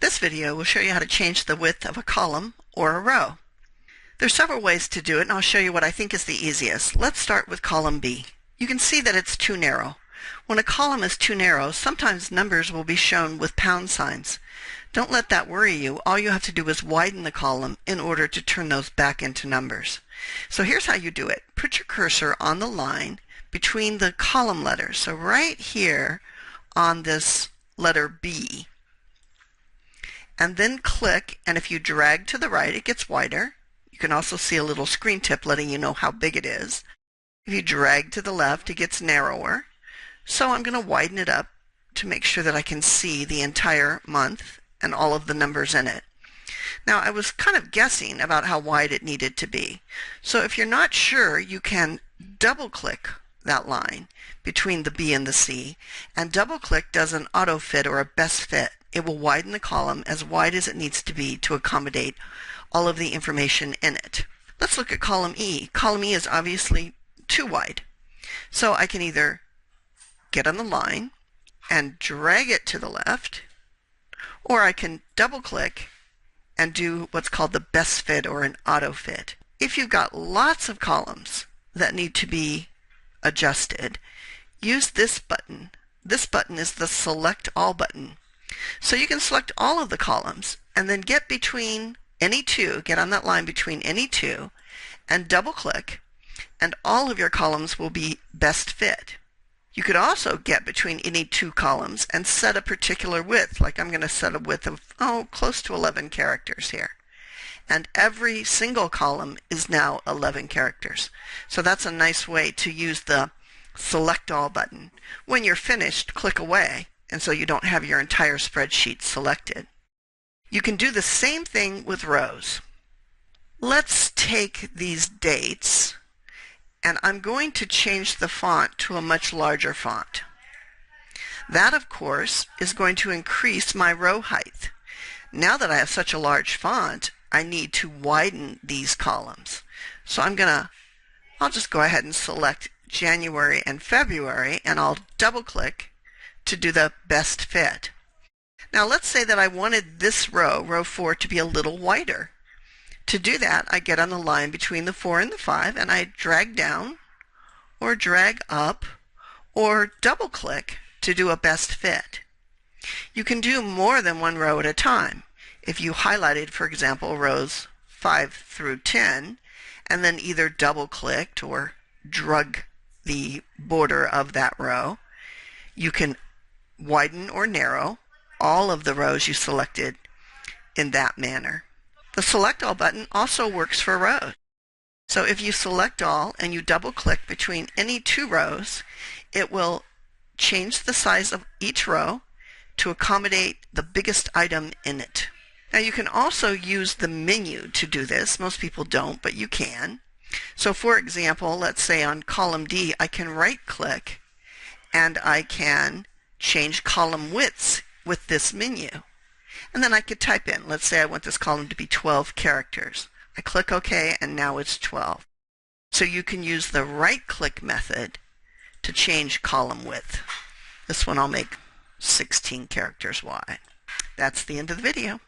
This video will show you how to change the width of a column or a row. There's several ways to do it, and I'll show you what I think is the easiest. Let's start with column B. You can see that it's too narrow. When a column is too narrow, sometimes numbers will be shown with pound signs. Don't let that worry you. All you have to do is widen the column in order to turn those back into numbers. So here's how you do it. Put your cursor on the line between the column letters. So right here on this letter B. And then click, and if you drag to the right, it gets wider. You can also see a little screen tip letting you know how big it is. If you drag to the left, it gets narrower. So I'm going to widen it up to make sure that I can see the entire month and all of the numbers in it. Now, I was kind of guessing about how wide it needed to be. So if you're not sure, you can double-click that line between the B and the C, and double-click does an auto-fit or a best fit. It will widen the column as wide as it needs to be to accommodate all of the information in it. Let's look at column E. Column E is obviously too wide. So I can either get on the line and drag it to the left, or I can double-click and do what's called the best fit or an auto fit. If you've got lots of columns that need to be adjusted, use this button. This button is the Select All button. So you can select all of the columns and then get between any two, get on that line between any two, and double-click, and all of your columns will be best fit. You could also get between any two columns and set a particular width, like I'm going to set a width of, close to 11 characters here. And every single column is now 11 characters. So that's a nice way to use the Select All button. When you're finished, click away, and so you don't have your entire spreadsheet selected. You can do the same thing with rows. Let's take these dates, and I'm going to change the font to a much larger font. That, of course, is going to increase my row height. Now that I have such a large font, I need to widen these columns. So I'll just go ahead and select January and February, and I'll double-click to do the best fit. Now let's say that I wanted this row, row 4, to be a little wider. To do that, I get on the line between the 4 and the 5, and I drag down, or drag up, or double-click to do a best fit. You can do more than one row at a time. If you highlighted, for example, rows 5 through 10, and then either double-clicked or drug the border of that row, you can widen or narrow all of the rows you selected in that manner. The Select All button also works for rows. So if you select all and you double-click between any two rows, it will change the size of each row to accommodate the biggest item in it. Now you can also use the menu to do this. Most people don't, but you can. So for example, let's say on column D, I can right-click and I can change column widths with this menu. And then I could type in, let's say I want this column to be 12 characters. I click OK, and now it's 12. So you can use the right-click method to change column width. This one I'll make 16 characters wide. That's the end of the video.